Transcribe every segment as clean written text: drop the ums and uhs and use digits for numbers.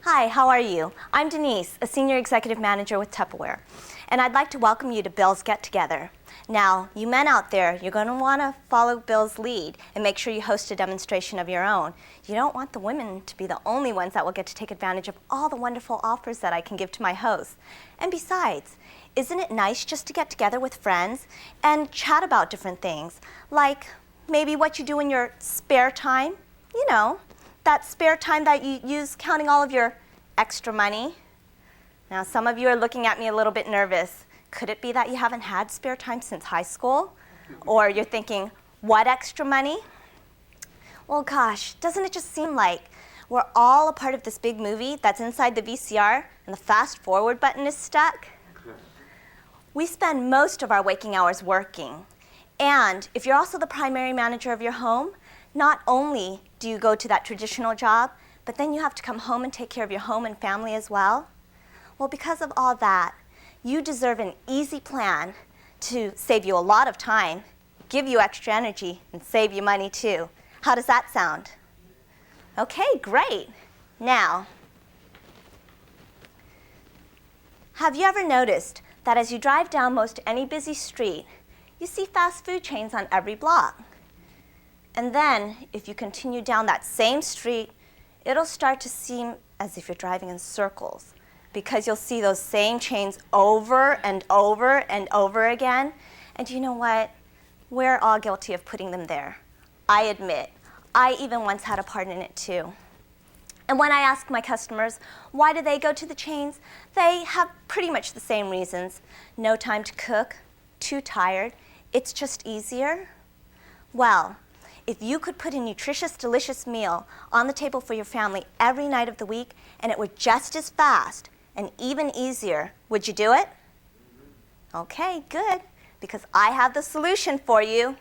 Hi, how are you? I'm Denise, a Senior Executive Manager with Tupperware, and I'd like to welcome you to Bill's Get Together. Now, you men out there, you're going to want to follow Bill's lead and make sure you host a demonstration of your own. You don't want the women to be the only ones that will get to take advantage of all the wonderful offers that I can give to my hosts. And besides, isn't it nice just to get together with friends and chat about different things, like maybe what you do in your spare time? You know, that spare time that you use counting all of your extra money. Now, some of you are looking at me a little bit nervous. Could it be that you haven't had spare time since high school? Or you're thinking, what extra money? Well, gosh, doesn't it just seem like we're all a part of this big movie that's inside the VCR and the fast forward button is stuck? We spend most of our waking hours working. And if you're also the primary manager of your home, not only do you go to that traditional job, but then you have to come home and take care of your home and family as well. Well, because of all that, you deserve an easy plan to save you a lot of time, give you extra energy, and save you money too. How does that sound? Okay, great. Now, have you ever noticed that as you drive down most any busy street, you see fast food chains on every block? And then, if you continue down that same street, it'll start to seem as if you're driving in circles, because you'll see those same chains over and over and over again. And you know what? We're all guilty of putting them there. I admit, I even once had a part in it too. And when I ask my customers, why do they go to the chains? They have pretty much the same reasons. No time to cook, too tired, it's just easier. Well, if you could put a nutritious, delicious meal on the table for your family every night of the week, and it were just as fast and even easier, would you do it? Okay, good, because I have the solution for you.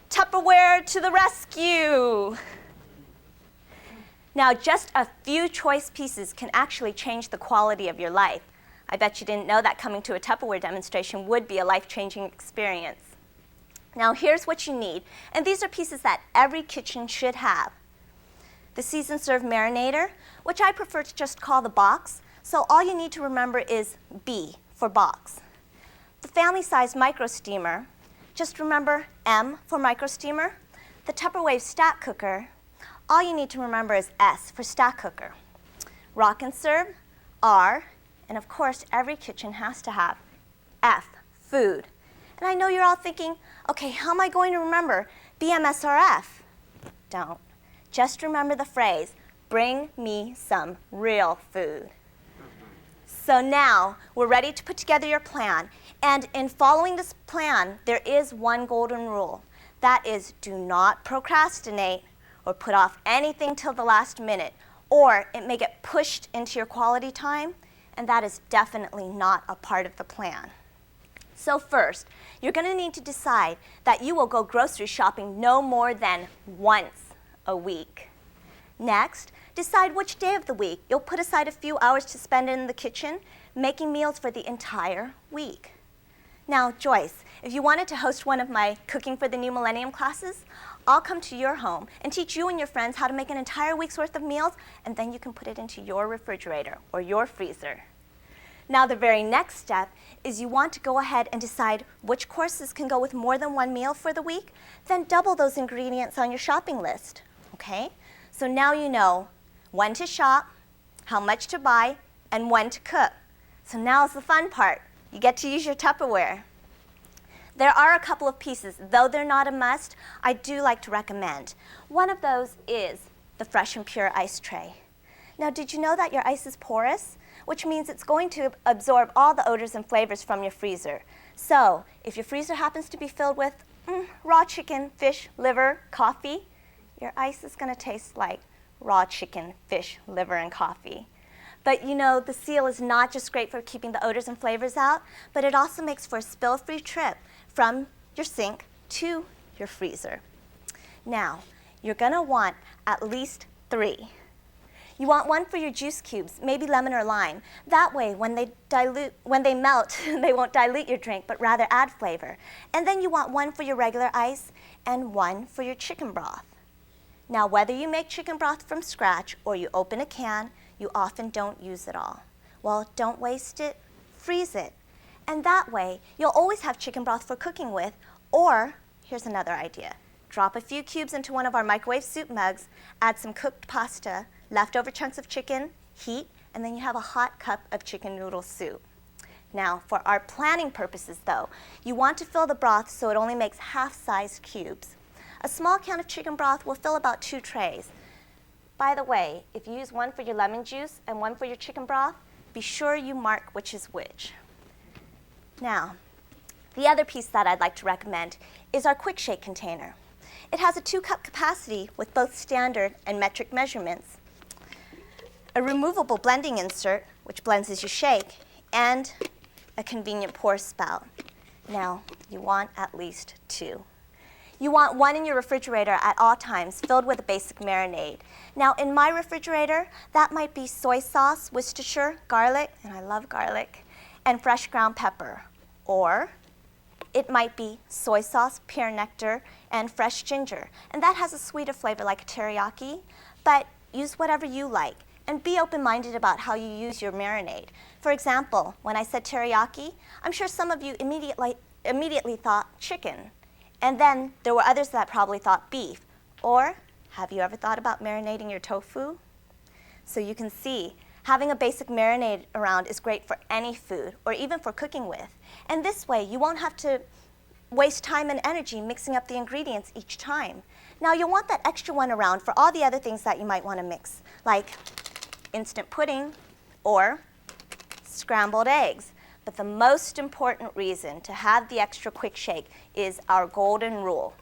Tupperware to the rescue! Now, just a few choice pieces can actually change the quality of your life. I bet you didn't know that coming to a Tupperware demonstration would be a life-changing experience. Now, here's what you need, and these are pieces that every kitchen should have. The Seasoned Serve Marinator, which I prefer to just call the box, so all you need to remember is B for box. The family-sized micro steamer, just remember M for micro steamer. The Tupperware stack cooker, all you need to remember is S for stack cooker. Rock and serve, R, and of course every kitchen has to have F, food. And I know you're all thinking, okay, how am I going to remember BMSRF? Don't. Just remember the phrase, bring me some real food. So now we're ready to put together your plan. And in following this plan, there is one golden rule. That is, do not procrastinate or put off anything till the last minute, or it may get pushed into your quality time, and that is definitely not a part of the plan. So first, you're going to need to decide that you will go grocery shopping no more than once a week. Next, decide which day of the week you'll put aside a few hours to spend in the kitchen making meals for the entire week. Now, Joyce, if you wanted to host one of my Cooking for the New Millennium classes, I'll come to your home and teach you and your friends how to make an entire week's worth of meals, and then you can put it into your refrigerator or your freezer. Now, the very next step is you want to go ahead and decide which courses can go with more than one meal for the week, then double those ingredients on your shopping list, okay? So now you know when to shop, how much to buy, and when to cook. So now's the fun part. You get to use your Tupperware. There are a couple of pieces, though they're not a must, I do like to recommend. One of those is the Fresh and Pure ice tray. Now, did you know that your ice is porous? Which means it's going to absorb all the odors and flavors from your freezer. So if your freezer happens to be filled with raw chicken, fish, liver, coffee, your ice is going to taste like raw chicken, fish, liver, and coffee. But you know, the seal is not just great for keeping the odors and flavors out, but it also makes for a spill-free trip from your sink to your freezer. Now, you're going to want at least 3. You want one for your juice cubes, maybe lemon or lime. That way, when they melt, they won't dilute your drink, but rather add flavor. And then you want one for your regular ice and one for your chicken broth. Now, whether you make chicken broth from scratch or you open a can, you often don't use it all. Well, don't waste it, freeze it. And that way, you'll always have chicken broth for cooking with, or here's another idea. Drop a few cubes into one of our microwave soup mugs, add some cooked pasta, leftover chunks of chicken, heat, and then you have a hot cup of chicken noodle soup. Now, for our planning purposes though, you want to fill the broth so it only makes half-sized cubes. A small can of chicken broth will fill about 2 trays. By the way, if you use one for your lemon juice and one for your chicken broth, be sure you mark which is which. Now, the other piece that I'd like to recommend is our quick shake container. It has a 2-cup capacity with both standard and metric measurements, a removable blending insert, which blends as you shake, and a convenient pour spout. Now, you want at least 2. You want one in your refrigerator at all times, filled with a basic marinade. Now, in my refrigerator, that might be soy sauce, Worcestershire, garlic, and I love garlic, and fresh ground pepper. Or it might be soy sauce, pear nectar, and fresh ginger. And that has a sweeter flavor like a teriyaki, but use whatever you like. And be open-minded about how you use your marinade. For example, when I said teriyaki, I'm sure some of you immediately thought chicken. And then there were others that probably thought beef. Or have you ever thought about marinating your tofu? So you can see, having a basic marinade around is great for any food, or even for cooking with. And this way, you won't have to waste time and energy mixing up the ingredients each time. Now, you'll want that extra one around for all the other things that you might want to mix, like instant pudding or scrambled eggs. But the most important reason to have the extra quick shake is our golden rule.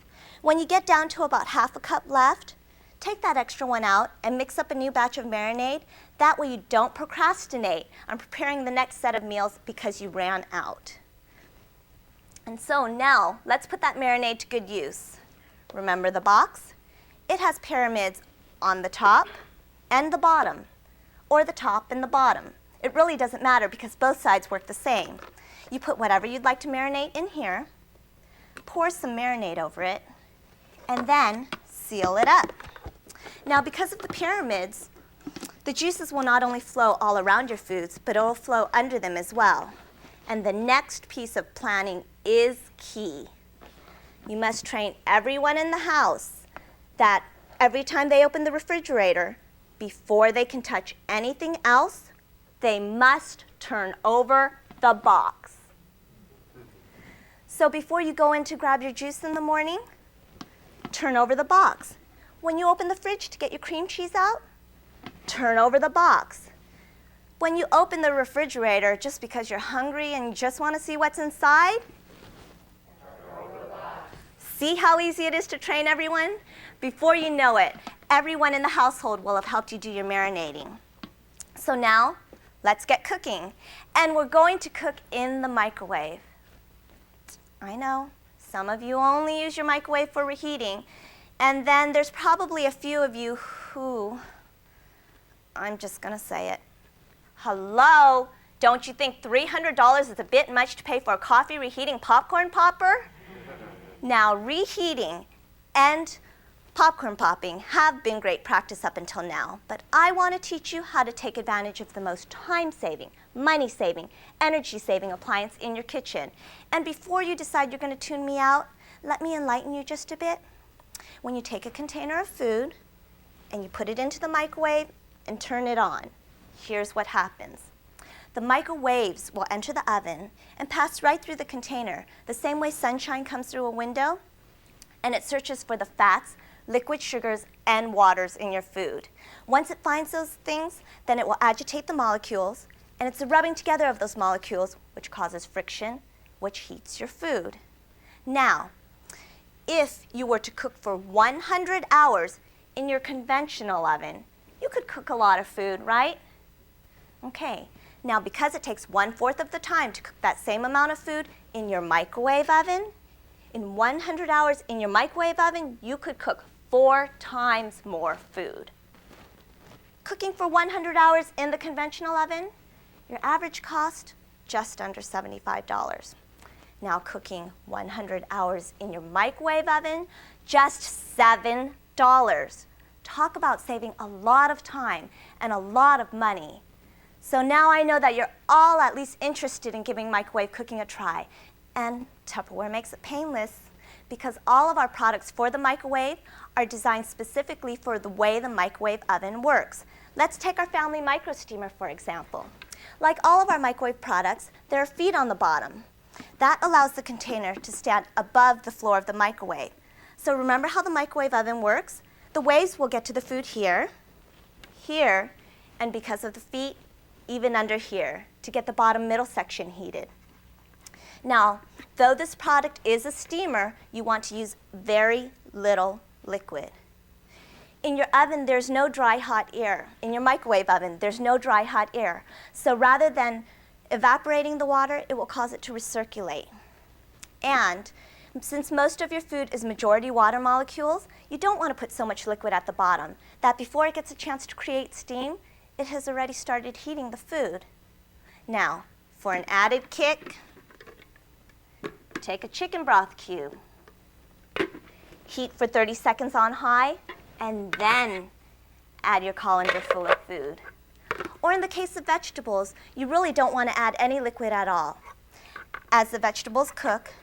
When you get down to about half a cup left, take that extra one out and mix up a new batch of marinade. That way you don't procrastinate on preparing the next set of meals because you ran out. And so now, let's put that marinade to good use. Remember the box? It has pyramids on the top and the bottom, or the top and the bottom. It really doesn't matter because both sides work the same. You put whatever you'd like to marinate in here, pour some marinade over it, and then seal it up. Now, because of the pyramids, the juices will not only flow all around your foods, but it will flow under them as well. And the next piece of planning is key. You must train everyone in the house that every time they open the refrigerator, before they can touch anything else, they must turn over the box. So before you go in to grab your juice in the morning, turn over the box. When you open the fridge to get your cream cheese out, turn over the box. When you open the refrigerator just because you're hungry and you just want to see what's inside, turn over the box. See how easy it is to train everyone? Before you know it, everyone in the household will have helped you do your marinating. So now, let's get cooking. And we're going to cook in the microwave. I know, some of you only use your microwave for reheating. And then there's probably a few of you who, I'm just going to say it. Hello, don't you think $300 is a bit much to pay for a coffee reheating popcorn popper? Now, reheating and popcorn popping have been great practice up until now, but I want to teach you how to take advantage of the most time-saving, money-saving, energy-saving appliance in your kitchen. And before you decide you're going to tune me out, let me enlighten you just a bit. When you take a container of food and you put it into the microwave and turn it on, here's what happens. The microwaves will enter the oven and pass right through the container, the same way sunshine comes through a window, and it searches for the fats, liquid sugars, and waters in your food. Once it finds those things, then it will agitate the molecules, and it's the rubbing together of those molecules which causes friction, which heats your food. Now, if you were to cook for 100 hours in your conventional oven, you could cook a lot of food, right? Okay, now because it takes 1/4 of the time to cook that same amount of food in your microwave oven, in 100 hours in your microwave oven, you could cook 4 times more food. Cooking for 100 hours in the conventional oven, your average cost, just under $75. Now cooking 100 hours in your microwave oven, just $7. Talk about saving a lot of time and a lot of money. So now I know that you're all at least interested in giving microwave cooking a try. And Tupperware makes it painless because all of our products for the microwave are designed specifically for the way the microwave oven works. Let's take our family micro steamer, for example. Like all of our microwave products, there are feet on the bottom. That allows the container to stand above the floor of the microwave. So remember how the microwave oven works? The waves will get to the food here, here, and because of the feet, even under here, to get the bottom middle section heated. Now, though this product is a steamer, you want to use very little liquid. In your oven, there's no dry hot air. In your microwave oven, there's no dry hot air. So rather than evaporating the water, it will cause it to recirculate. And since most of your food is majority water molecules, you don't want to put so much liquid at the bottom that before it gets a chance to create steam, it has already started heating the food. Now, for an added kick, take a chicken broth cube, heat for 30 seconds on high, and then add your colander full of food. Or in the case of vegetables, you really don't want to add any liquid at all. As the vegetables cook,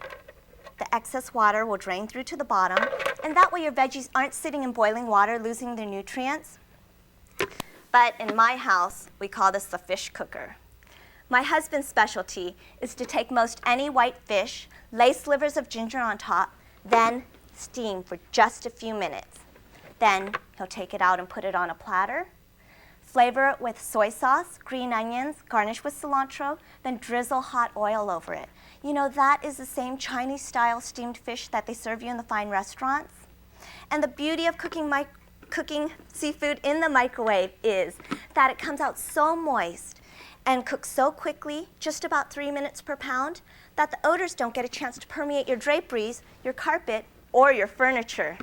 the excess water will drain through to the bottom, and that way your veggies aren't sitting in boiling water losing their nutrients. But in my house, we call this the fish cooker. My husband's specialty is to take most any white fish, lay slivers of ginger on top, then steam for just a few minutes. Then he'll take it out and put it on a platter, flavor it with soy sauce, green onions, garnish with cilantro, then drizzle hot oil over it. You know, that is the same Chinese-style steamed fish that they serve you in the fine restaurants. And the beauty of cooking seafood in the microwave is that it comes out so moist and cooks so quickly, just about 3 minutes per pound, that the odors don't get a chance to permeate your draperies, your carpet, or your furniture.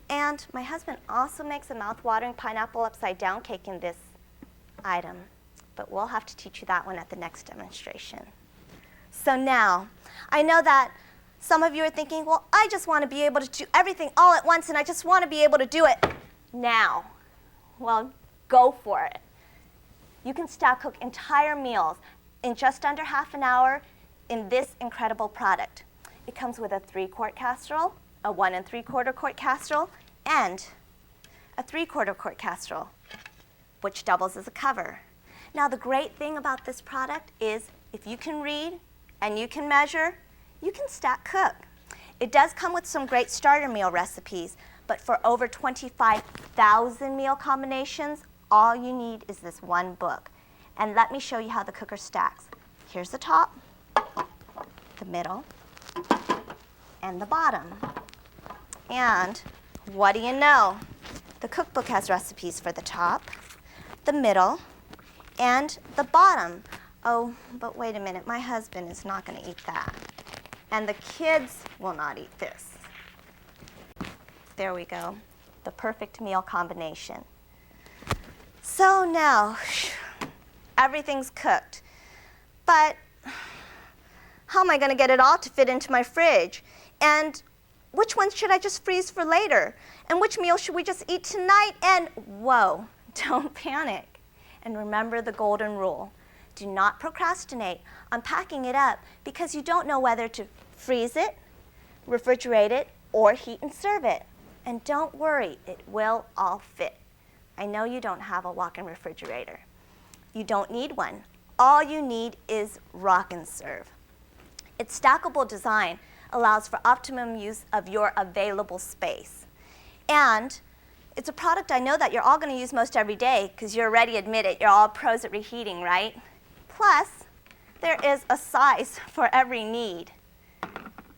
And my husband also makes a mouth-watering pineapple upside-down cake in this item, but we'll have to teach you that one at the next demonstration. So now, I know that some of you are thinking, well, I just want to be able to do everything all at once, and I just want to be able to do it now. Well, go for it. You can stack cook entire meals in just under half an hour in this incredible product. It comes with a 3-quart casserole, a 1 3/4 quart casserole, and a 3/4 quart casserole, which doubles as a cover. Now, the great thing about this product is if you can read and you can measure, you can stack cook. It does come with some great starter meal recipes, but for over 25,000 meal combinations, all you need is this one book. And let me show you how the cooker stacks. Here's the top, the middle, and the bottom. And what do you know? The cookbook has recipes for the top, the middle, and the bottom. Oh, but wait a minute, my husband is not going to eat that. And the kids will not eat this. There we go, the perfect meal combination. So now, everything's cooked. But how am I going to get it all to fit into my fridge? And which ones should I just freeze for later? And which meal should we just eat tonight? And whoa, don't panic. And remember the golden rule. Do not procrastinate on packing it up because you don't know whether to freeze it, refrigerate it, or heat and serve it. And don't worry, it will all fit. I know you don't have a walk-in refrigerator. You don't need one. All you need is rock and serve. Its stackable design allows for optimum use of your available space. And it's a product I know that you're all going to use most every day because you already admit it. You're all pros at reheating, right? Plus, there is a size for every need.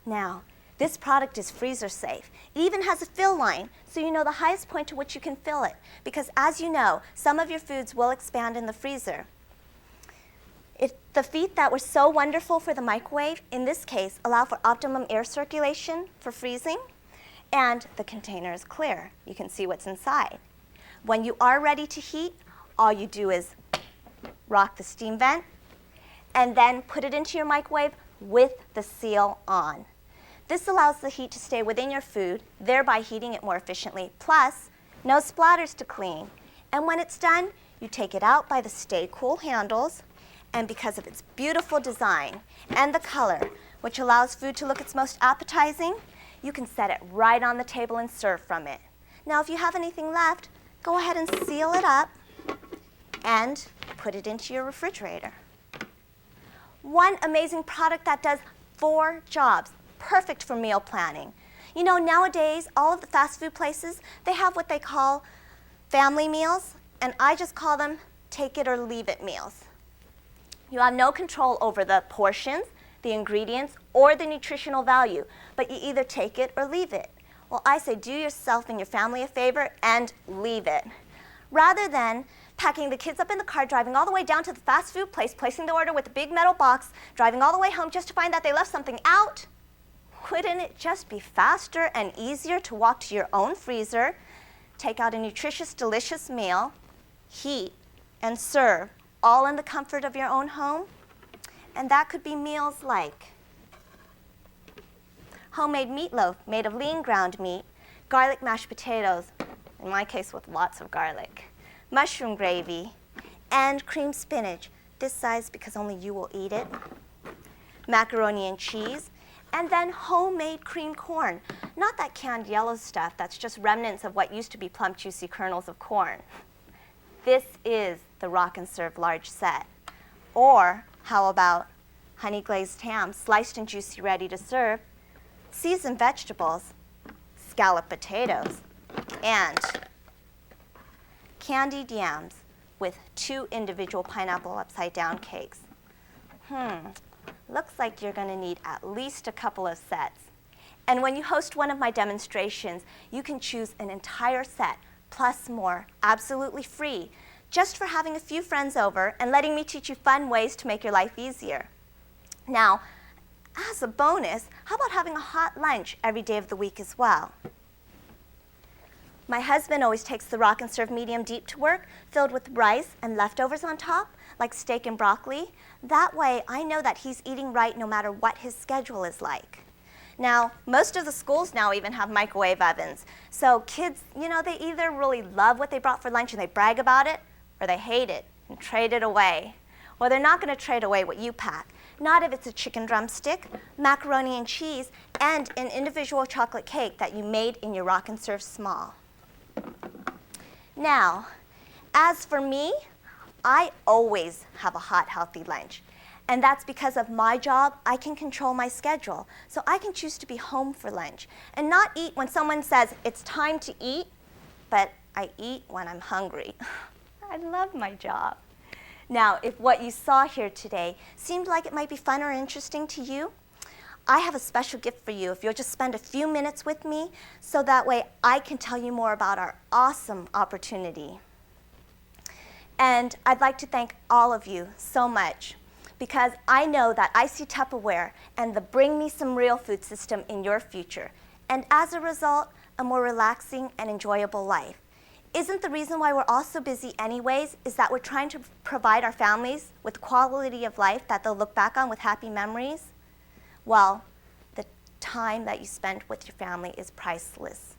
Now, this product is freezer safe. It even has a fill line, so you know the highest point to which you can fill it. Because as you know, some of your foods will expand in the freezer. The feet that were so wonderful for the microwave, in this case, allow for optimum air circulation for freezing, and the container is clear. You can see what's inside. When you are ready to heat, all you do is rock the steam vent, and then put it into your microwave with the seal on. This allows the heat to stay within your food, thereby heating it more efficiently. Plus, No splatters to clean. And when it's done, you take it out by the Stay Cool handles, and because of its beautiful design and the color, which allows food to look its most appetizing, you can set it right on the table and serve from it. Now, if you have anything left, go ahead and seal it up and put it into your refrigerator. One amazing product that does 4 jobs, perfect for meal planning. You know, nowadays, all of the fast food places, they have what they call family meals, and I just call them take it or leave it meals. You have no control over the portions, the ingredients, or the nutritional value, but you either take it or leave it. Well, I say do yourself and your family a favor and leave it. Rather than packing the kids up in the car, driving all the way down to the fast food place, placing the order with a big metal box, driving all the way home just to find that they left something out, wouldn't it just be faster and easier to walk to your own freezer, take out a nutritious, delicious meal, heat, and serve, all in the comfort of your own home? And that could be meals like homemade meatloaf made of lean ground meat, garlic mashed potatoes, in my case with lots of garlic, mushroom gravy, and creamed spinach, this size because only you will eat it, macaroni and cheese, and then homemade creamed corn. Not that canned yellow stuff that's just remnants of what used to be plump, juicy kernels of corn. This is the Rock and Serve large set. Or how about honey glazed ham, sliced and juicy, ready to serve, seasoned vegetables, scalloped potatoes, and candied yams with 2 individual pineapple upside down cakes. Looks like you're going to need at least a couple of sets. And when you host one of my demonstrations, you can choose an entire set, plus more, absolutely free, just for having a few friends over and letting me teach you fun ways to make your life easier. Now, as a bonus, how about having a hot lunch every day of the week as well? My husband always takes the Rock and Serve medium deep to work, filled with rice and leftovers on top, like steak and broccoli. That way, I know that he's eating right no matter what his schedule is like. Now, most of the schools now even have microwave ovens. So kids, you know, they either really love what they brought for lunch and they brag about it, or they hate it and trade it away. Well, they're not going to trade away what you pack. Not if it's a chicken drumstick, macaroni and cheese, and an individual chocolate cake that you made in your Rock and Serve small. Now, as for me, I always have a hot, healthy lunch. And that's because of my job, I can control my schedule. So I can choose to be home for lunch and not eat when someone says it's time to eat, but I eat when I'm hungry. I love my job. Now, if what you saw here today seemed like it might be fun or interesting to you, I have a special gift for you if you'll just spend a few minutes with me so that way I can tell you more about our awesome opportunity. And I'd like to thank all of you so much because I know that I see Tupperware and the Bring Me Some Real Food system in your future. And as a result, a more relaxing and enjoyable life. Isn't the reason why we're all so busy anyways is that we're trying to provide our families with quality of life that they'll look back on with happy memories? Well, the time that you spend with your family is priceless.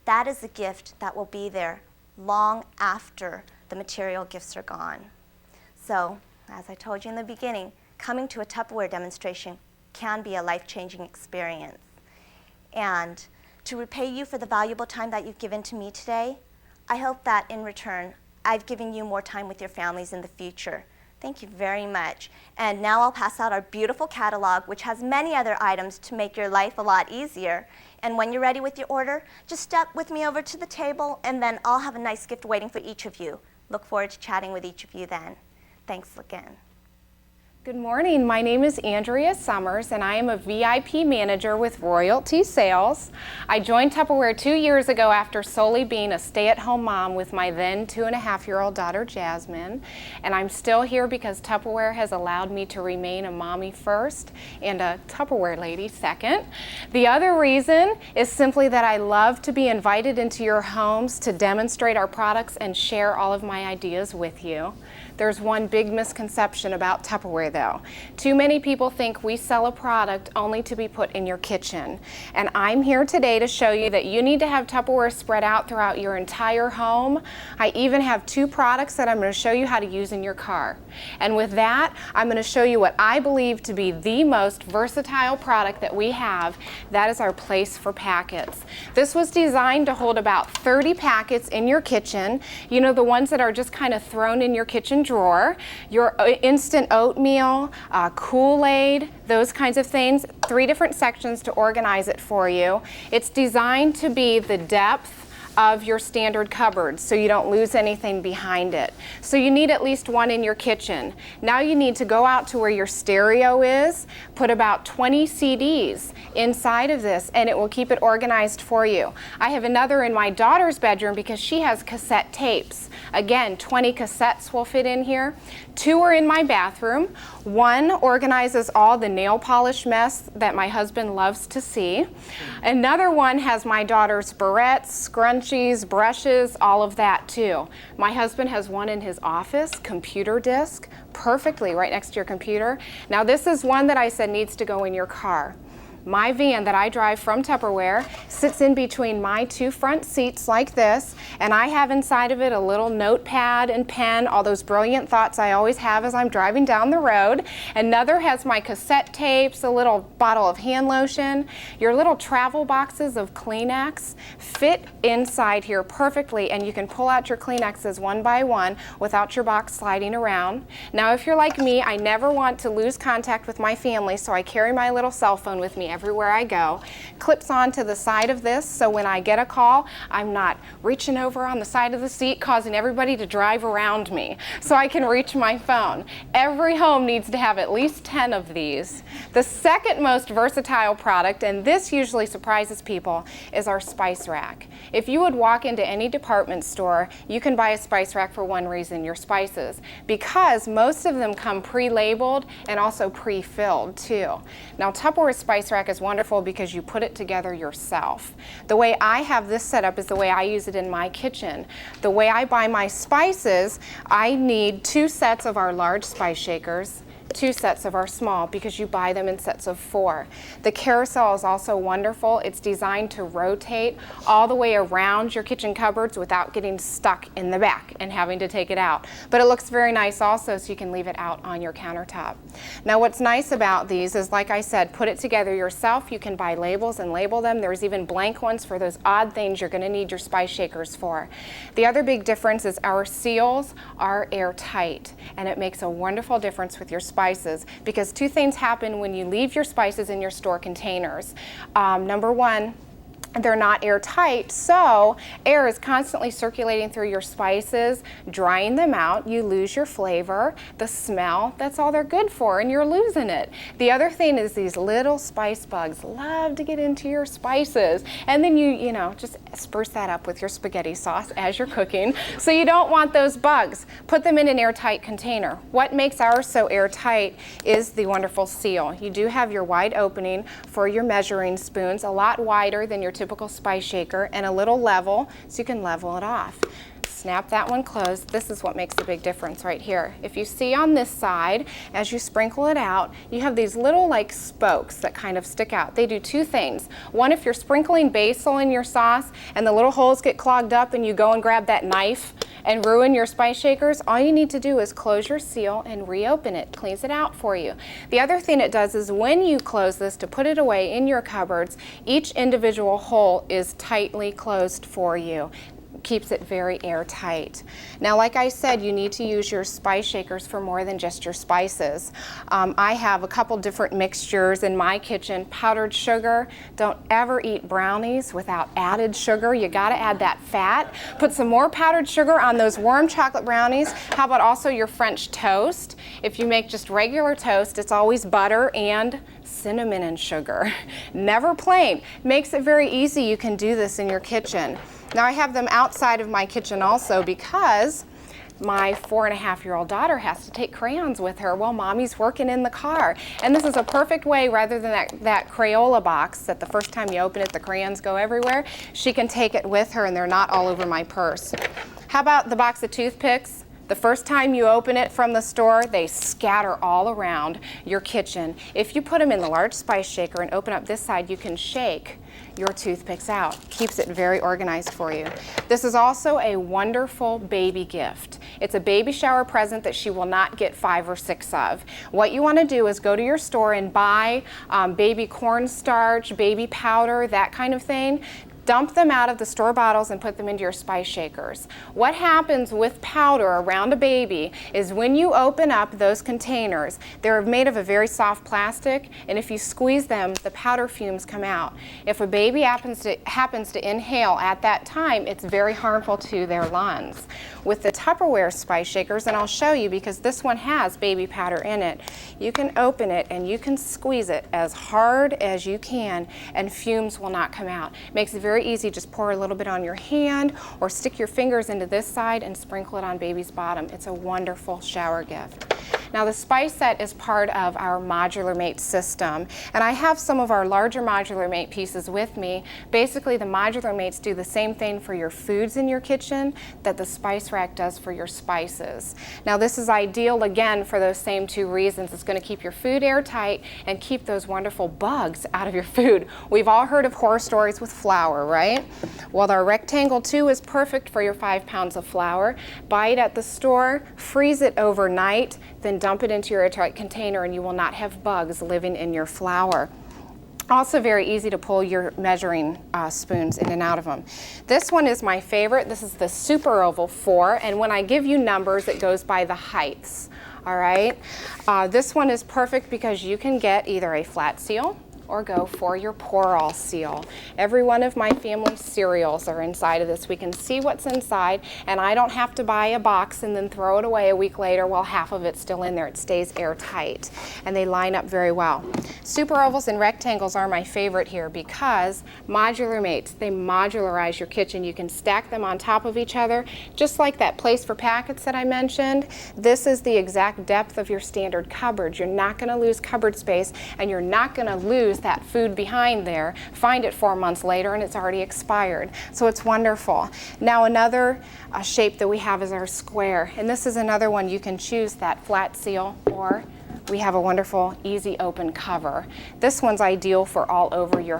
That is a gift that will be there long after the material gifts are gone. So, as I told you in the beginning, coming to a Tupperware demonstration can be a life-changing experience. And to repay you for the valuable time that you've given to me today, I hope that in return, I've given you more time with your families in the future. Thank you very much. And now I'll pass out our beautiful catalog, which has many other items to make your life a lot easier. And when you're ready with your order, just step with me over to the table, and then I'll have a nice gift waiting for each of you. Look forward to chatting with each of you then. Thanks again. Good morning. My name is Andrea Summers, and I am a VIP manager with Royalty Sales. I joined Tupperware 2 years ago after solely being a stay-at-home mom with my then 2.5-year-old daughter, Jasmine. And I'm still here because Tupperware has allowed me to remain a mommy first and a Tupperware lady second. The other reason is simply that I love to be invited into your homes to demonstrate our products and share all of my ideas with you. There's one big misconception about Tupperware Tupperware though. Too many people think we sell a product only to be put in your kitchen. And I'm here today to show you that you need to have Tupperware spread out throughout your entire home. I even have 2 products that I'm going to show you how to use in your car. And with that, I'm going to show you what I believe to be the most versatile product that we have. That is our place for packets. This was designed to hold about 30 packets in your kitchen. You know, the ones that are just kind of thrown in your kitchen drawer, your instant oatmeal, Kool-Aid, those kinds of things. 3 different sections to organize it for you. It's designed to be the depth of your standard cupboards so you don't lose anything behind it. So you need at least 1 in your kitchen. Now you need to go out to where your stereo is, put about 20 CDs inside of this, and it will keep it organized for you. I have another in my daughter's bedroom because she has cassette tapes. Again, 20 cassettes will fit in here. 2 are in my bathroom. 1 organizes all the nail polish mess that my husband loves to see. Another one has my daughter's barrettes, scrunchies, brushes, all of that too. My husband has one in his office, computer disk, perfectly right next to your computer. Now this is one that I said needs to go in your car. My van that I drive from Tupperware sits in between my 2 front seats like this, and I have inside of it a little notepad and pen, all those brilliant thoughts I always have as I'm driving down the road. Another has my cassette tapes, a little bottle of hand lotion. Your little travel boxes of Kleenex fit inside here perfectly, and you can pull out your Kleenexes one by one without your box sliding around. Now if you're like me, I never want to lose contact with my family, so I carry my little cell phone with me everywhere I go. Clips onto the side of this, so when I get a call, I'm not reaching over on the side of the seat causing everybody to drive around me, so I can reach my phone. Every home needs to have at least 10 of these. The second most versatile product, and this usually surprises people, is our spice rack. If you would walk into any department store, you can buy a spice rack for one reason, your spices, because most of them come pre-labeled and also pre-filled too. Now Tupperware spice rack is wonderful because you put it together yourself. The way I have this set up is the way I use it in my kitchen. The way I buy my spices, I need 2 sets of our large spice shakers, 2 sets of our small, because you buy them in sets of 4. The carousel is also wonderful. It's designed to rotate all the way around your kitchen cupboards without getting stuck in the back and having to take it out. But it looks very nice also, so you can leave it out on your countertop. Now what's nice about these is, like I said, put it together yourself. You can buy labels and label them. There's even blank ones for those odd things you're going to need your spice shakers for. The other big difference is our seals are airtight, and it makes a wonderful difference with your spices, because 2 things happen when you leave your spices in your store containers. Number 1, they're not airtight, so air is constantly circulating through your spices, drying them out. You lose your flavor, the smell. That's all they're good for, and you're losing it. The other thing is these little spice bugs love to get into your spices, and then you know, just spruce that up with your spaghetti sauce as you're cooking. So you don't want those bugs. Put them in an airtight container. What makes ours so airtight is the wonderful seal. You do have your wide opening for your measuring spoons, a lot wider than your typical spice shaker, and a little level so you can level it off. Snap that one closed. This is what makes the big difference right here. If you see on this side, as you sprinkle it out, you have these little like spokes that kind of stick out. They do 2 things. One, if you're sprinkling basil in your sauce and the little holes get clogged up and you go and grab that knife and ruin your spice shakers, all you need to do is close your seal and reopen it. Cleans it out for you. The other thing it does is when you close this to put it away in your cupboards, each individual hole is tightly closed for you. Keeps it very airtight. Now, like I said, you need to use your spice shakers for more than just your spices. I have a couple different mixtures in my kitchen. Powdered sugar. Don't ever eat brownies without added sugar. You gotta add that fat. Put some more powdered sugar on those warm chocolate brownies. How about also your French toast? If you make just regular toast, it's always butter and cinnamon and sugar. Never plain. Makes it very easy. You can do this in your kitchen. Now I have them outside of my kitchen also because my 4.5-year-old daughter has to take crayons with her while mommy's working in the car. And this is a perfect way, rather than that Crayola box that the first time you open it, the crayons go everywhere, she can take it with her and they're not all over my purse. How about the box of toothpicks? The first time you open it from the store, they scatter all around your kitchen. If you put them in the large spice shaker and open up this side, you can shake your toothpicks out. Keeps it very organized for you. This is also a wonderful baby gift. It's a baby shower present that she will not get 5 or 6 of. What you want to do is go to your store and buy baby cornstarch, baby powder, that kind of thing. Dump them out of the store bottles and put them into your spice shakers. What happens with powder around a baby is when you open up those containers, they're made of a very soft plastic, and if you squeeze them, the powder fumes come out. If a baby happens to inhale at that time, it's very harmful to their lungs. With the Tupperware spice shakers, and I'll show you because this one has baby powder in it, you can open it and you can squeeze it as hard as you can and fumes will not come out. Makes it very easy. Just pour a little bit on your hand or stick your fingers into this side and sprinkle it on baby's bottom. It's a wonderful shower gift. Now the spice set is part of our Modular Mate system, and I have some of our larger Modular Mate pieces with me. Basically the Modular Mates do the same thing for your foods in your kitchen that the spice rack does for your spices. Now this is ideal again for those same 2 reasons. It's going to keep your food airtight and keep those wonderful bugs out of your food. We've all heard of horror stories with flour, right? Well, our Rectangle 2 is perfect for your 5 pounds of flour. Buy it at the store, freeze it overnight, then dump it into your airtight container and you will not have bugs living in your flour. Also very easy to pull your measuring spoons in and out of them. This one is my favorite. This is the Super Oval 4, and when I give you numbers, it goes by the heights. All right. This one is perfect because you can get either a flat seal or go for your pour-all seal. Every one of my family cereals are inside of this. We can see what's inside, and I don't have to buy a box and then throw it away a week later while half of it's still in there. It stays airtight, and they line up very well. Super ovals and rectangles are my favorite here because Modular Mates, they modularize your kitchen. You can stack them on top of each other, just like that place for packets that I mentioned. This is the exact depth of your standard cupboard. You're not gonna lose cupboard space, and you're not gonna lose that food behind there. Find it 4 months later and it's already expired. So it's wonderful. Now another shape that we have is our square, and this is another one. You can choose that flat seal, or we have a wonderful easy open cover. This one's ideal for all over your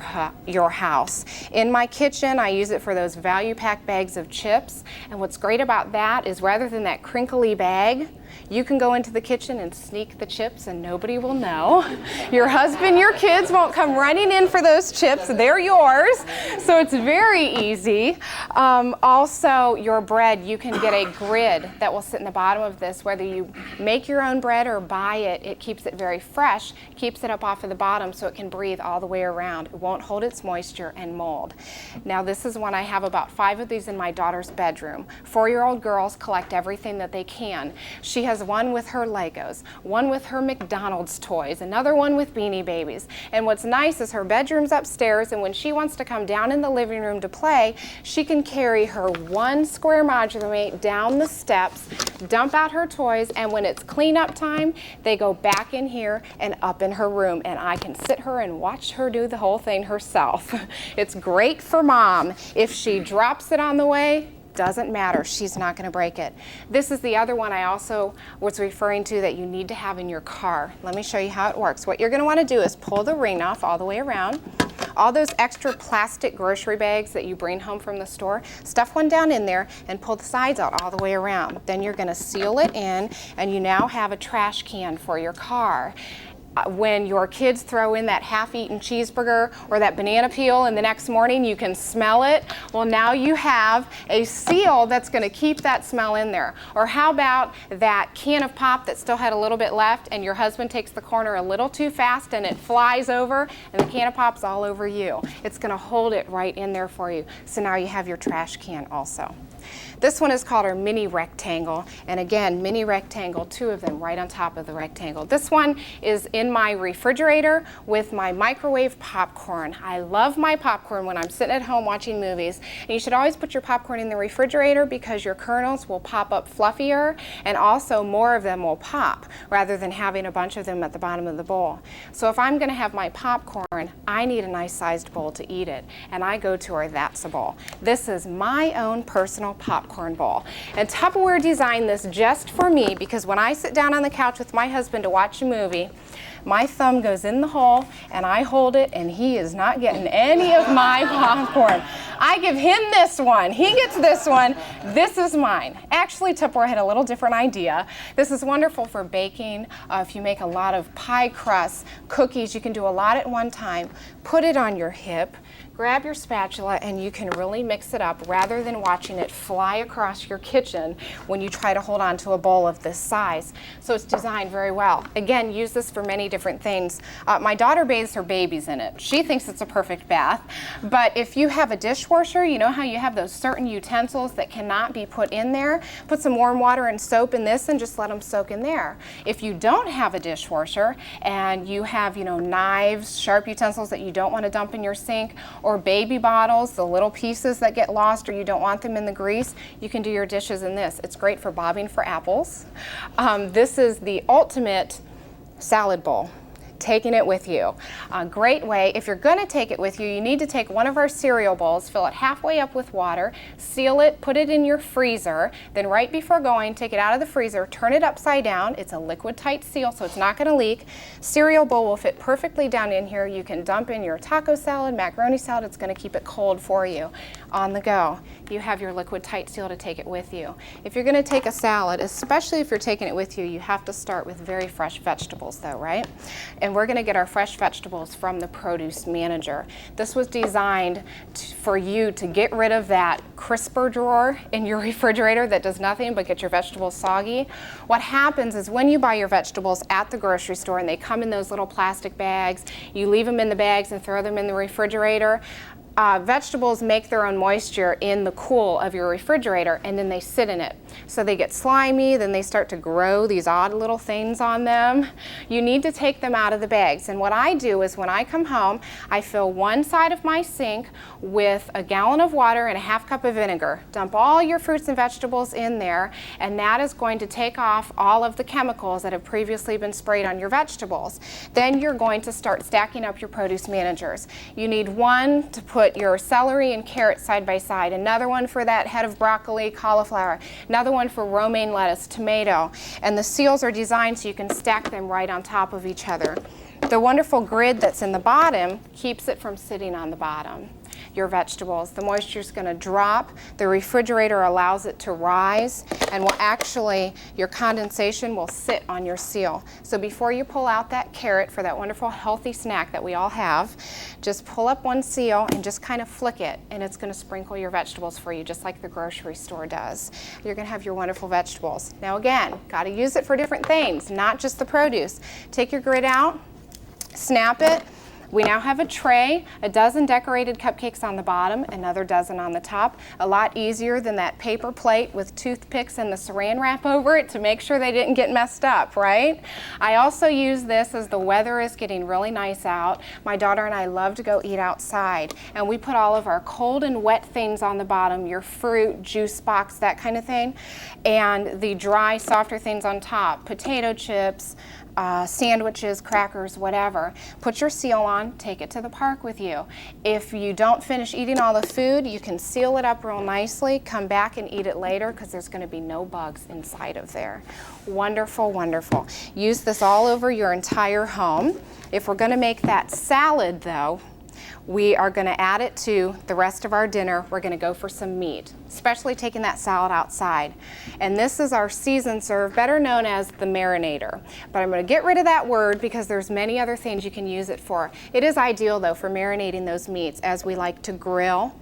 house. In my kitchen, I use it for those value pack bags of chips, and what's great about that is rather than that crinkly bag, you can go into the kitchen and sneak the chips and nobody will know. Your husband, your kids won't come running in for those chips. They're yours. So it's very easy. Also, your bread, you can get a grid that will sit in the bottom of this. Whether you make your own bread or buy it, it keeps it very fresh, keeps it up off of the bottom so it can breathe all the way around. It won't hold its moisture and mold. Now this is one. I have about 5 of these in my daughter's bedroom. 4-year-old girls collect everything that they can. She has one with her Legos, one with her McDonald's toys, another one with Beanie Babies. And what's nice is her bedroom's upstairs, and when she wants to come down in the living room to play, she can carry her 1 square Modular Mate down the steps, dump out her toys, and when it's cleanup time, they go back in here and up in her room, and I can sit her and watch her do the whole thing herself. It's great for mom. If she drops it on the way, doesn't matter, she's not going to break it. This is the other one I also was referring to that you need to have in your car. Let me show you how it works. What you're going to want to do is pull the ring off all the way around. All those extra plastic grocery bags that you bring home from the store, stuff one down in there and pull the sides out all the way around. Then you're going to seal it in, and you now have a trash can for your car. When your kids throw in that half-eaten cheeseburger or that banana peel and the next morning you can smell it, well, now you have a seal that's going to keep that smell in there. Or how about that can of pop that still had a little bit left and your husband takes the corner a little too fast and it flies over and the can of pop's all over you. It's going to hold it right in there for you. So now you have your trash can also. This one is called our mini rectangle, and again, mini rectangle, 2 of them right on top of the rectangle. This one is in my refrigerator with my microwave popcorn. I love my popcorn when I'm sitting at home watching movies, and you should always put your popcorn in the refrigerator because your kernels will pop up fluffier, and also more of them will pop rather than having a bunch of them at the bottom of the bowl. So if I'm going to have my popcorn, I need a nice sized bowl to eat it, and I go to our That's a Bowl. This is my own personal traditional popcorn bowl. And Tupperware designed this just for me because when I sit down on the couch with my husband to watch a movie, my thumb goes in the hole and I hold it and he is not getting any of my popcorn. I give him this one, he gets this one, this is mine. Actually, Tupperware had a little different idea. This is wonderful for baking. If you make a lot of pie crusts, cookies, you can do a lot at one time. Put it on your hip, grab your spatula, and you can really mix it up rather than watching it fly across your kitchen when you try to hold on to a bowl of this size. So it's designed very well. Again, use this for many different things. My daughter bathes her babies in it. She thinks it's a perfect bath. But if you have a dishwasher, you know how you have those certain utensils that cannot be put in there? Put some warm water and soap in this and just let them soak in there. If you don't have a dishwasher and you have, knives, sharp utensils that you don't want to dump in your sink, or baby bottles, the little pieces that get lost or you don't want them in the grease, you can do your dishes in this. It's great for bobbing for apples. This is the ultimate salad bowl. Taking it with you. A great way, if you're going to take it with you, you need to take one of our cereal bowls, fill it halfway up with water, seal it, put it in your freezer, then right before going, take it out of the freezer, turn it upside down. It's a liquid tight seal, so it's not going to leak. Cereal bowl will fit perfectly down in here. You can dump in your taco salad, macaroni salad. It's going to keep it cold for you. On the go, you have your liquid tight seal to take it with you. If you're going to take a salad, especially if you're taking it with you, you have to start with very fresh vegetables though, right? And we're going to get our fresh vegetables from the produce manager. This was designed for you to get rid of that crisper drawer in your refrigerator that does nothing but get your vegetables soggy. What happens is when you buy your vegetables at the grocery store and they come in those little plastic bags, you leave them in the bags and throw them in the refrigerator. Vegetables make their own moisture in the cool of your refrigerator and then they sit in it. So they get slimy, then they start to grow these odd little things on them. You need to take them out of the bags. And what I do is when I come home, I fill one side of my sink with a gallon of water and a half cup of vinegar. Dump all your fruits and vegetables in there, and that is going to take off all of the chemicals that have previously been sprayed on your vegetables. Then you're going to start stacking up your produce managers. You need one to put your celery and carrots side by side, another one for that head of broccoli, cauliflower, another one for romaine lettuce, tomato, and the seals are designed so you can stack them right on top of each other. The wonderful grid that's in the bottom keeps it from sitting on the bottom. Your vegetables, the moisture is going to drop, the refrigerator allows it to rise, and your condensation will sit on your seal. So before you pull out that carrot for that wonderful healthy snack that we all have, just pull up one seal and just kind of flick it, and it's going to sprinkle your vegetables for you just like the grocery store does. You're going to have your wonderful vegetables. Now again, got to use it for different things, not just the produce. Take your grid out, snap it. We now have a tray, a dozen decorated cupcakes on the bottom, another dozen on the top. A lot easier than that paper plate with toothpicks and the saran wrap over it to make sure they didn't get messed up, right? I also use this as the weather is getting really nice out. My daughter and I love to go eat outside, and we put all of our cold and wet things on the bottom, your fruit, juice box, that kind of thing, and the dry, softer things on top, potato chips, sandwiches, crackers, whatever. Put your seal on, take it to the park with you. If you don't finish eating all the food, you can seal it up real nicely, come back and eat it later because there's going to be no bugs inside of there. Wonderful, wonderful. Use this all over your entire home. If we're going to make that salad though, we are going to add it to the rest of our dinner. We're going to go for some meat, especially taking that salad outside. And this is our season serve, better known as the marinator. But I'm going to get rid of that word because there's many other things you can use it for. It is ideal though for marinating those meats as we like to grill.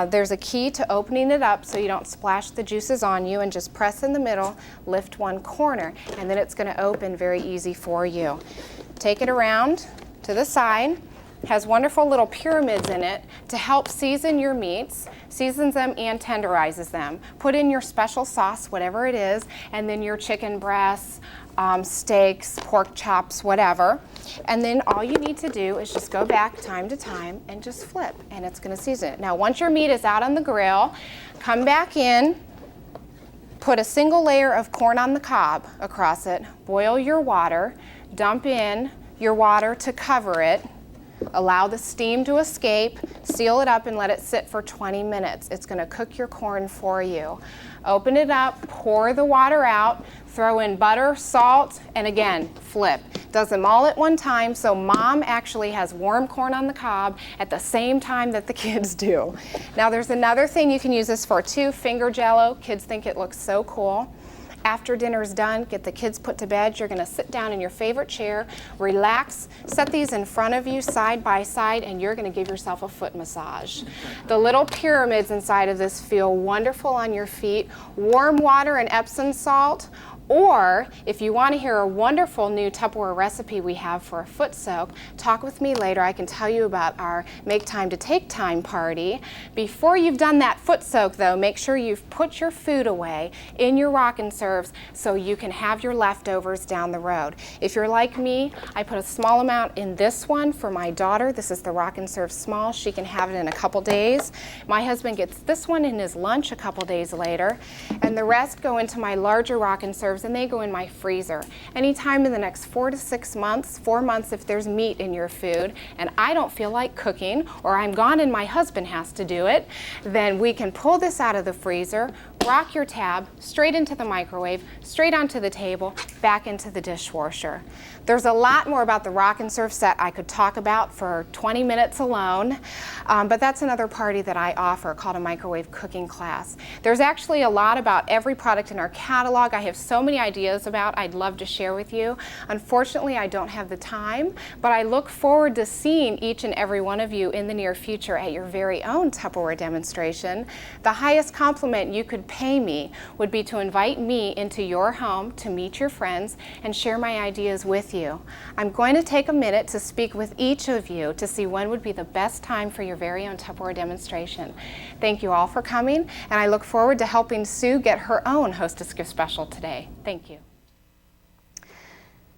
There's a key to opening it up so you don't splash the juices on you, and just press in the middle, lift one corner, and then it's going to open very easy for you. Take it around to the side. Has wonderful little pyramids in it to help season your meats, seasons them and tenderizes them. Put in your special sauce, whatever it is, and then your chicken breasts, steaks, pork chops, whatever. And then all you need to do is just go back time to time and just flip, and it's going to season it. Now once your meat is out on the grill, come back in, put a single layer of corn on the cob across it, boil your water, dump in your water to cover it, Allow the steam to escape, seal it up, and let it sit for 20 minutes. It's going to cook your corn for you. Open it up, pour the water out, throw in butter, salt, and again, flip. Does them all at one time, so mom actually has warm corn on the cob at the same time that the kids do. Now there's another thing you can use this for too, finger jello. Kids think it looks so cool. After dinner's done, get the kids put to bed. You're going to sit down in your favorite chair, relax, set these in front of you side by side, and you're going to give yourself a foot massage. The little pyramids inside of this feel wonderful on your feet. Warm water and Epsom salt. Or if you want to hear a wonderful new Tupperware recipe we have for a foot soak, talk with me later. I can tell you about our Make Time to Take Time party. Before you've done that foot soak though, make sure you've put your food away in your rock and serves so you can have your leftovers down the road. If you're like me, I put a small amount in this one for my daughter. This is the Rock and Serve Small. She can have it in a couple days. My husband gets this one in his lunch a couple days later, and the rest go into my larger Rock and Serves, and they go in my freezer. Anytime in the next 4 to 6 months, 4 months if there's meat in your food and I don't feel like cooking, or I'm gone and my husband has to do it, then we can pull this out of the freezer, rock your tab, straight into the microwave, straight onto the table, back into the dishwasher. There's a lot more about the Rock and Serve set I could talk about for 20 minutes alone, but that's another party that I offer called a microwave cooking class. There's actually a lot about every product in our catalog. I have so many ideas about I'd love to share with you. Unfortunately, I don't have the time, but I look forward to seeing each and every one of you in the near future at your very own Tupperware demonstration. The highest compliment you could pay me would be to invite me into your home to meet your friends and share my ideas with you. I'm going to take a minute to speak with each of you to see when would be the best time for your very own Tupperware demonstration. Thank you all for coming, and I look forward to helping Sue get her own Hostess Gift Special today. Thank you.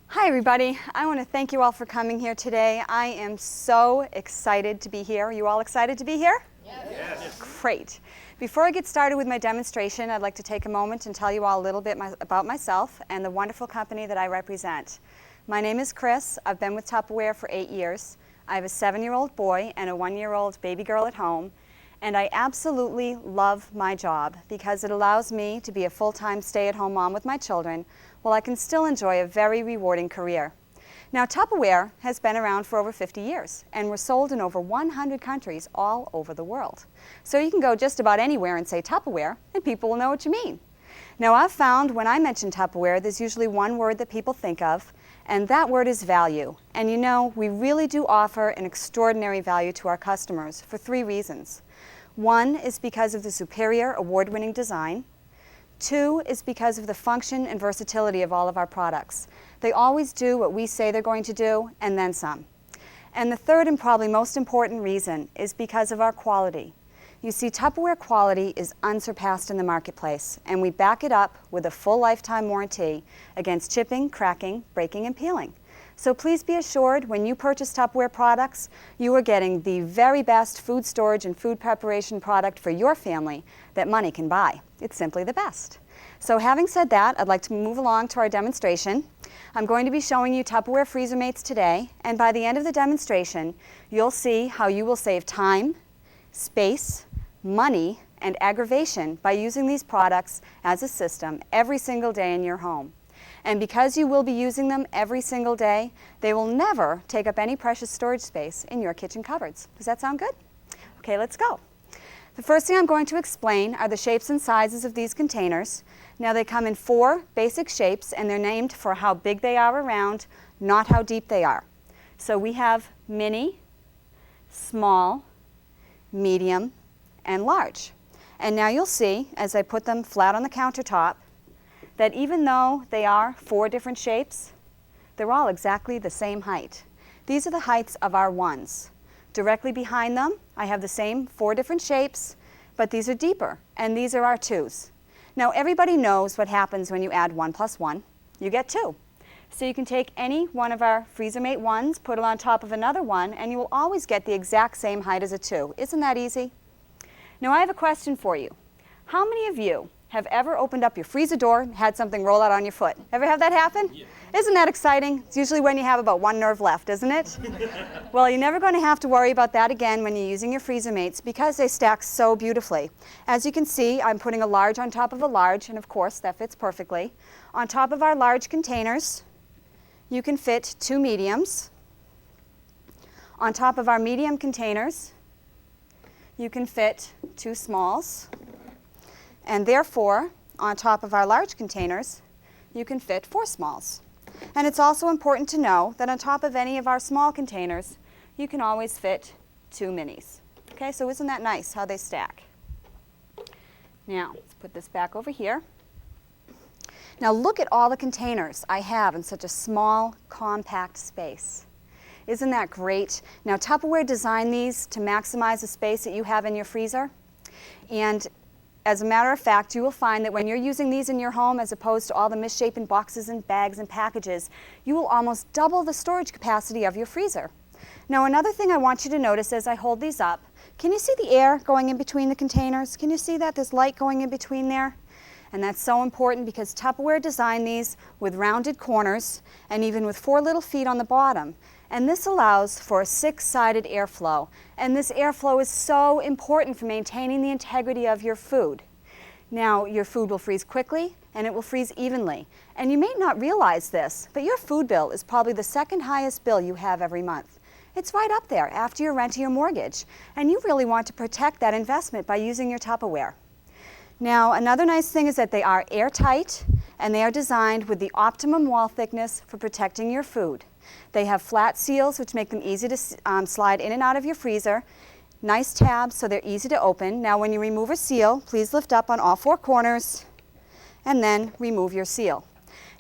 Hi everybody, I want to thank you all for coming here today. I am so excited to be here. Are you all excited to be here? Yes. Great. Before I get started with my demonstration, I'd like to take a moment and tell you all a little bit about myself and the wonderful company that I represent. My name is Chris. I've been with Tupperware for 8 years. I have a 7-year-old boy and a 1-year-old baby girl at home, and I absolutely love my job because it allows me to be a full-time stay-at-home mom with my children while I can still enjoy a very rewarding career. Now, Tupperware has been around for over 50 years, and we're sold in over 100 countries all over the world. So you can go just about anywhere and say Tupperware, and people will know what you mean. Now, I've found when I mention Tupperware, there's usually one word that people think of, and that word is value. And you know, we really do offer an extraordinary value to our customers for 3 reasons. 1 is because of the superior award-winning design. 2 is because of the function and versatility of all of our products. They always do what we say they're going to do, and then some. And the 3rd and probably most important reason is because of our quality. You see, Tupperware quality is unsurpassed in the marketplace, and we back it up with a full lifetime warranty against chipping, cracking, breaking, and peeling. So please be assured when you purchase Tupperware products, you are getting the very best food storage and food preparation product for your family that money can buy. It's simply the best. So having said that, I'd like to move along to our demonstration. I'm going to be showing you Tupperware freezer mates today, and by the end of the demonstration, you'll see how you will save time, space, money, and aggravation by using these products as a system every single day in your home. And because you will be using them every single day, they will never take up any precious storage space in your kitchen cupboards. Does that sound good? Okay, let's go. The first thing I'm going to explain are the shapes and sizes of these containers. Now they come in 4 basic shapes, and they're named for how big they are around, not how deep they are. So we have mini, small, medium, and large. And now you'll see, as I put them flat on the countertop, that even though they are 4 different shapes, they're all exactly the same height. These are the heights of our 1s. Directly behind them, I have the same 4 different shapes, but these are deeper, and these are our 2s. Now everybody knows what happens when you add 1 plus 1. You get 2. So you can take any one of our FreezerMate 1s, put it on top of another one, and you will always get the exact same height as a 2. Isn't that easy? Now I have a question for you. How many of you have ever opened up your freezer door and had something roll out on your foot? Ever have that happen? Yeah. Isn't that exciting? It's usually when you have about one nerve left, isn't it? Well, you're never going to have to worry about that again when you're using your freezer mates because they stack so beautifully. As you can see, I'm putting a large on top of a large, and of course that fits perfectly. On top of our large containers, you can fit 2 mediums. On top of our medium containers, you can fit 2 smalls. And therefore, on top of our large containers, you can fit 4 smalls. And it's also important to know that on top of any of our small containers, you can always fit 2 minis. Okay, so isn't that nice how they stack? Now, let's put this back over here. Now look at all the containers I have in such a small, compact space. Isn't that great? Now Tupperware designed these to maximize the space that you have in your freezer. And as a matter of fact, you will find that when you're using these in your home as opposed to all the misshapen boxes and bags and packages, you will almost double the storage capacity of your freezer. Now another thing I want you to notice as I hold these up, can you see the air going in between the containers? Can you see that? There's light going in between there. And that's so important because Tupperware designed these with rounded corners and even with 4 little feet on the bottom. And this allows for a 6-sided airflow. And this airflow is so important for maintaining the integrity of your food. Now, your food will freeze quickly and it will freeze evenly. And you may not realize this, but your food bill is probably the 2nd highest bill you have every month. It's right up there after your rent or your mortgage. And you really want to protect that investment by using your Tupperware. Now, another nice thing is that they are airtight and they are designed with the optimum wall thickness for protecting your food. They have flat seals which make them easy to slide in and out of your freezer. Nice tabs so they're easy to open. Now when you remove a seal, please lift up on all 4 corners and then remove your seal.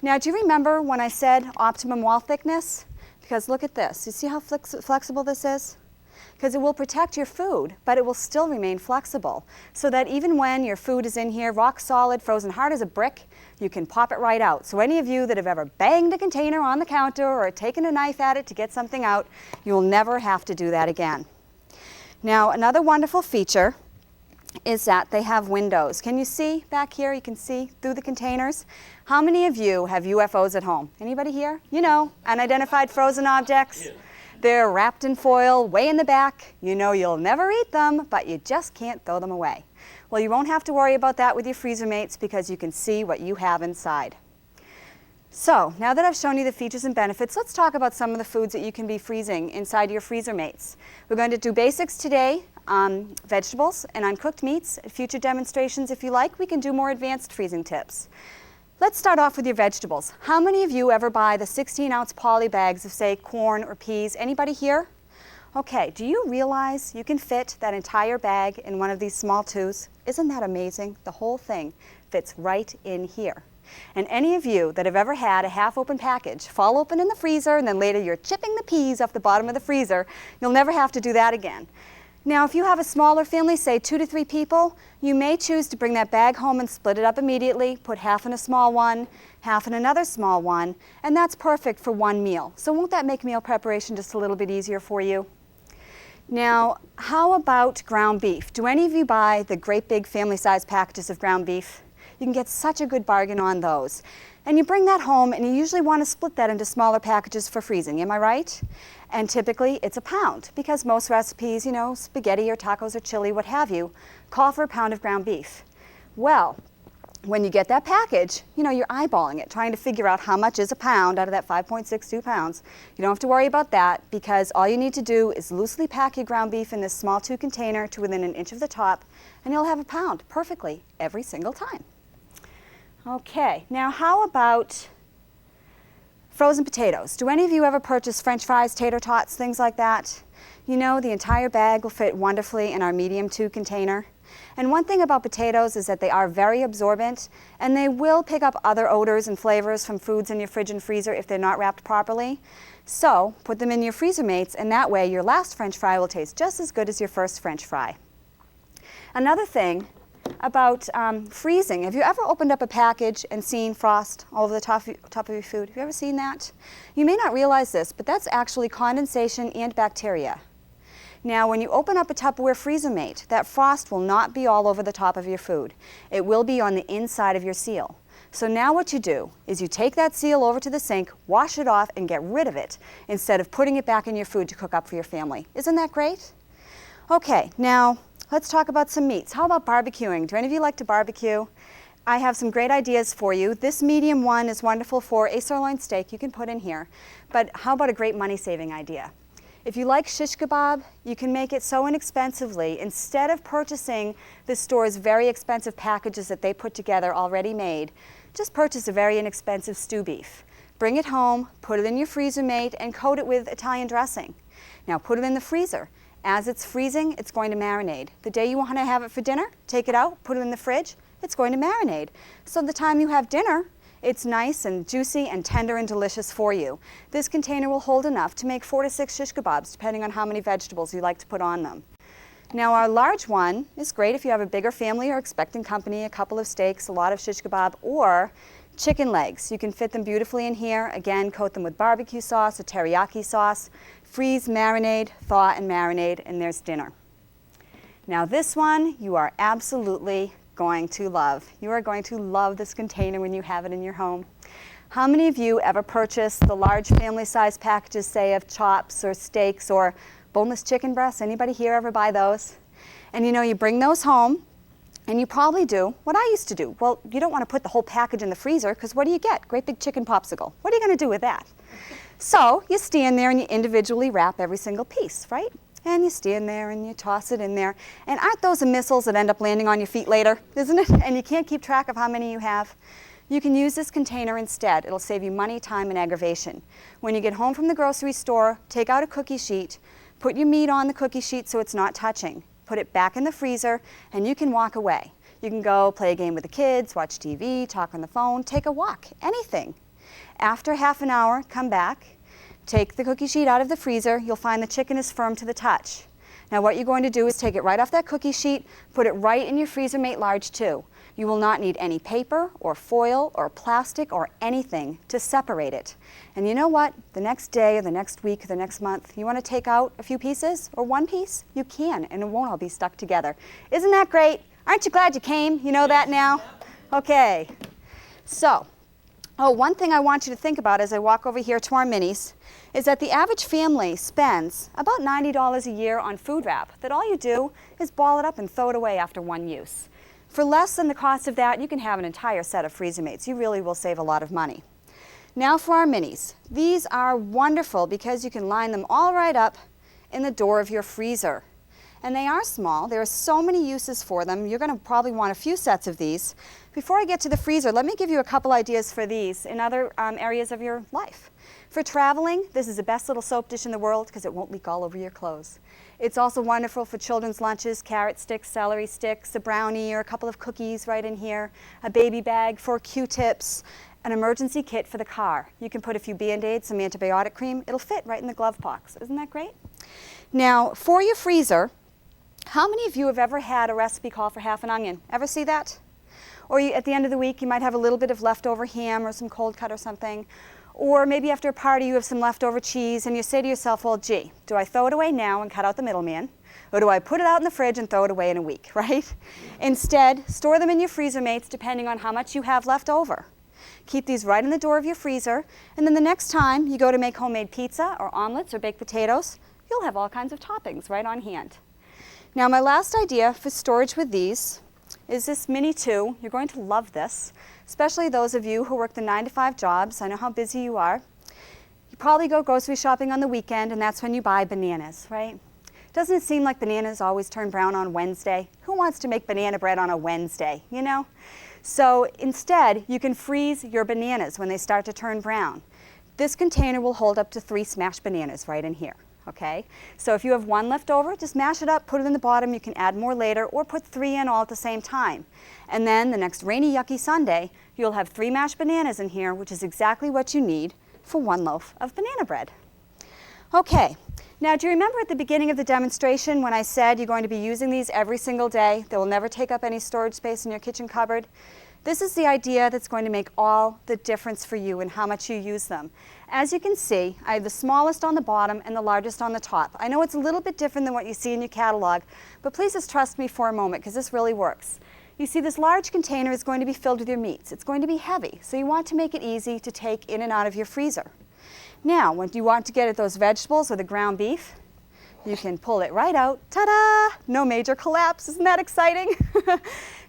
Now do you remember when I said optimum wall thickness? Because look at this. You see how flexible this is? Because it will protect your food, but it will still remain flexible. So that even when your food is in here rock solid, frozen hard as a brick, you can pop it right out. So any of you that have ever banged a container on the counter or taken a knife at it to get something out, you will never have to do that again. Now another wonderful feature is that they have windows. Can you see back here? You can see through the containers. How many of you have UFOs at home? Anybody here? You know, unidentified frozen objects. Yeah. They're wrapped in foil way in the back. You know you'll never eat them, but you just can't throw them away. Well, you won't have to worry about that with your freezer mates because you can see what you have inside. So, now that I've shown you the features and benefits, let's talk about some of the foods that you can be freezing inside your freezer mates. We're going to do basics today, vegetables and uncooked meats. At future demonstrations, if you like, we can do more advanced freezing tips. Let's start off with your vegetables. How many of you ever buy the 16-ounce poly bags of, say, corn or peas? Anybody here? Okay, do you realize you can fit that entire bag in one of these small tubes? Isn't that amazing? The whole thing fits right in here. And any of you that have ever had a half-open package fall open in the freezer and then later you're chipping the peas off the bottom of the freezer, you'll never have to do that again. Now, if you have a smaller family, say 2 to 3 people, you may choose to bring that bag home and split it up immediately, put half in a small one, half in another small one, and that's perfect for one meal. So won't that make meal preparation just a little bit easier for you? Now, how about ground beef? Do any of you buy the great big family-sized packages of ground beef? You can get such a good bargain on those. And you bring that home and you usually want to split that into smaller packages for freezing, am I right? And typically it's a pound because most recipes, you know, spaghetti or tacos or chili, what have you, call for a pound of ground beef. Well, when you get that package, you know, you're eyeballing it, trying to figure out how much is a pound out of that 5.62 pounds. You don't have to worry about that because all you need to do is loosely pack your ground beef in this small 2 container to within 1 inch of the top and you'll have a pound perfectly every single time. Okay, now how about frozen potatoes? Do any of you ever purchase French fries, tater tots, things like that? You know, the entire bag will fit wonderfully in our medium 2 container. And one thing about potatoes is that they are very absorbent and they will pick up other odors and flavors from foods in your fridge and freezer if they're not wrapped properly. So put them in your freezer mates and that way your last French fry will taste just as good as your first French fry. Another thing about freezing. Have you ever opened up a package and seen frost all over the top of your food? Have you ever seen that? You may not realize this, but that's actually condensation and bacteria. Now, when you open up a Tupperware freezer mate, that frost will not be all over the top of your food. It will be on the inside of your seal. So now what you do is you take that seal over to the sink, wash it off, and get rid of it instead of putting it back in your food to cook up for your family. Isn't that great? Okay, now let's talk about some meats. How about barbecuing? Do any of you like to barbecue? I have some great ideas for you. This medium one is wonderful for a sirloin steak you can put in here. But how about a great money-saving idea? If you like shish kebab, you can make it so inexpensively. Instead of purchasing the store's very expensive packages that they put together already made, just purchase a very inexpensive stew beef. Bring it home, put it in your freezer mate, and coat it with Italian dressing. Now put it in the freezer. As it's freezing, it's going to marinate. The day you want to have it for dinner, take it out, put it in the fridge, it's going to marinate. So the time you have dinner, it's nice and juicy and tender and delicious for you. This container will hold enough to make 4 to 6 shish kebabs, depending on how many vegetables you like to put on them. Now our large one is great if you have a bigger family or expecting company, a couple of steaks, a lot of shish kebab, or chicken legs. You can fit them beautifully in here. Again, coat them with barbecue sauce or teriyaki sauce. Freeze, marinade, thaw, and marinade, and there's dinner. Now this one you are absolutely going to love. You are going to love this container when you have it in your home. How many of you ever purchased the large family-size packages, say, of chops or steaks or boneless chicken breasts? Anybody here ever buy those? And you know, you bring those home, and you probably do what I used to do. Well, you don't want to put the whole package in the freezer, because what do you get? Great big chicken popsicle. What are you going to do with that? So you stand there and you individually wrap every single piece, right? And you stand there and you toss it in there. And aren't those the missiles that end up landing on your feet later, isn't it? And you can't keep track of how many you have. You can use this container instead. It'll save you money, time, and aggravation. When you get home from the grocery store, take out a cookie sheet, put your meat on the cookie sheet so it's not touching. Put it back in the freezer, and you can walk away. You can go play a game with the kids, watch TV, talk on the phone, take a walk, anything. After half an hour, come back, take the cookie sheet out of the freezer. You'll find the chicken is firm to the touch. Now what you're going to do is take it right off that cookie sheet, put it right in your freezer mate large too. You will not need any paper or foil or plastic or anything to separate it. And you know what? The next day or the next week or the next month, you want to take out a few pieces or one piece? You can, and it won't all be stuck together. Isn't that great? Aren't you glad you came? You know that now? Okay. So, one thing I want you to think about as I walk over here to our minis is that the average family spends about $90 a year on food wrap, that all you do is ball it up and throw it away after one use. For less than the cost of that, you can have an entire set of freezer mates. You really will save a lot of money. Now for our minis. These are wonderful because you can line them all right up in the door of your freezer. And they are small. There are so many uses for them. You're going to probably want a few sets of these. Before I get to the freezer, let me give you a couple ideas for these in other areas of your life. For traveling, this is the best little soap dish in the world because it won't leak all over your clothes. It's also wonderful for children's lunches, carrot sticks, celery sticks, a brownie or a couple of cookies right in here, a baby bag for Q-tips, an emergency kit for the car. You can put a few Band-Aids, some antibiotic cream. It'll fit right in the glove box. Isn't that great? Now, for your freezer, how many of you have ever had a recipe call for half an onion? Ever see that? Or at the end of the week, you might have a little bit of leftover ham or some cold cut or something. Or maybe after a party, you have some leftover cheese, and you say to yourself, well, gee, do I throw it away now and cut out the middleman? Or do I put it out in the fridge and throw it away in a week, right? Instead, store them in your freezer mates depending on how much you have left over. Keep these right in the door of your freezer, and then the next time you go to make homemade pizza or omelets or baked potatoes, you'll have all kinds of toppings right on hand. Now, my last idea for storage with these is this Mini 2. You're going to love this, especially those of you who work the 9-to-5 jobs. I know how busy you are. You probably go grocery shopping on the weekend, and that's when you buy bananas, right? Doesn't it seem like bananas always turn brown on Wednesday? Who wants to make banana bread on a Wednesday, you know? So instead, you can freeze your bananas when they start to turn brown. This container will hold up to 3 smashed bananas right in here. Okay, so if you have one left over, just mash it up, put it in the bottom. You can add more later, or put 3 in all at the same time. And then the next rainy, yucky Sunday, you'll have 3 mashed bananas in here, which is exactly what you need for 1 loaf of banana bread. Okay, Now, do you remember at the beginning of the demonstration when I said you're going to be using these every single day? They will never take up any storage space in your kitchen cupboard. This is the idea that's going to make all the difference for you and how much you use them. As you can see, I have the smallest on the bottom and the largest on the top. I know it's a little bit different than what you see in your catalog, but please just trust me for a moment because this really works. You see, this large container is going to be filled with your meats. It's going to be heavy, so you want to make it easy to take in and out of your freezer. Now, when you want to get at those vegetables or the ground beef, you can pull it right out. Ta-da! No major collapse. Isn't that exciting?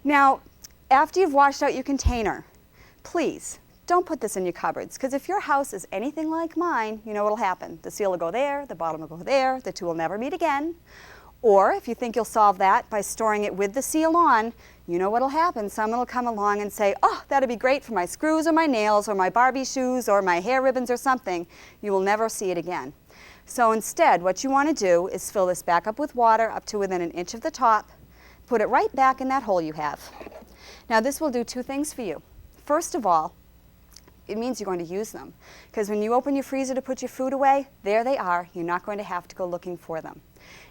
Now, after you've washed out your container, please don't put this in your cupboards, because if your house is anything like mine, you know what'll happen. The seal will go there, the bottom will go there, the two will never meet again. Or if you think you'll solve that by storing it with the seal on, you know what'll happen. Someone will come along and say, oh, that'd be great for my screws or my nails or my Barbie shoes or my hair ribbons or something. You will never see it again. So instead, what you want to do is fill this back up with water up to within 1 inch of the top. Put it right back in that hole you have. Now this will do two things for you. First of all, it means you're going to use them. Because when you open your freezer to put your food away, there they are. You're not going to have to go looking for them.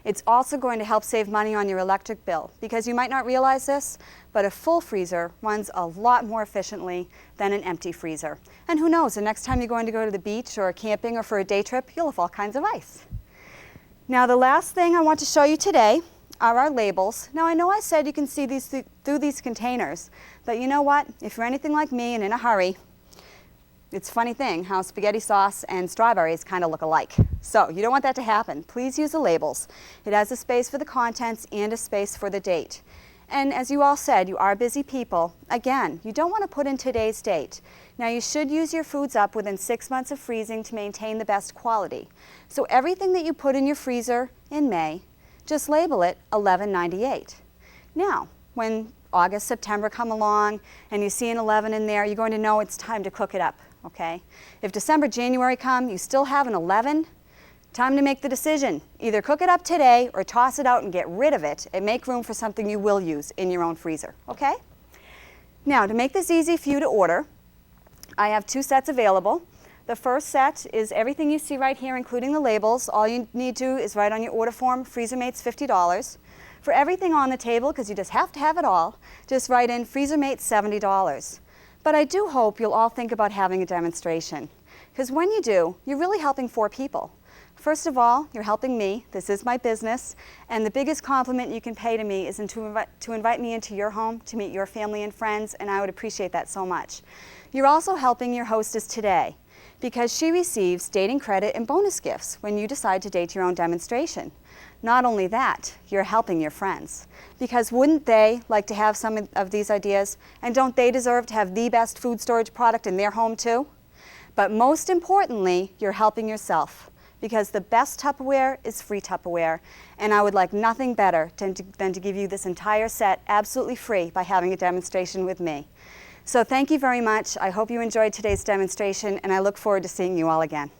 It's also going to help save money on your electric bill, because you might not realize this, but a full freezer runs a lot more efficiently than an empty freezer. And who knows, the next time you're going to go to the beach or camping or for a day trip, you'll have all kinds of ice. Now the last thing I want to show you today are our labels. Now I know I said you can see these through these containers, but you know what? If you're anything like me and in a hurry, it's a funny thing how spaghetti sauce and strawberries kind of look alike. So you don't want that to happen. Please use the labels. It has a space for the contents and a space for the date. And as you all said, you are busy people. Again, you don't want to put in today's date. Now you should use your foods up within 6 months of freezing to maintain the best quality. So everything that you put in your freezer in May, just label it 1198. Now, when August, September come along and you see an 11 in there, you're going to know it's time to cook it up. Okay? If December, January come, you still have an 11, time to make the decision. Either cook it up today or toss it out and get rid of it and make room for something you will use in your own freezer. Okay? Now, to make this easy for you to order, I have 2 sets available. The first set is everything you see right here, including the labels. All you need to do is write on your order form, Freezer Mates $50. For everything on the table, because you just have to have it all, just write in Freezer Mates $70. But I do hope you'll all think about having a demonstration, because when you do, you're really helping 4 people. First of all, you're helping me. This is my business, and the biggest compliment you can pay to me is to invite me into your home to meet your family and friends, and I would appreciate that so much. You're also helping your hostess today, because she receives dating credit and bonus gifts when you decide to date your own demonstration. Not only that, you're helping your friends, because wouldn't they like to have some of these ideas, and don't they deserve to have the best food storage product in their home too? But most importantly, you're helping yourself, because the best Tupperware is free Tupperware, and I would like nothing better than to give you this entire set absolutely free by having a demonstration with me. So thank you very much. I hope you enjoyed today's demonstration, and I look forward to seeing you all again.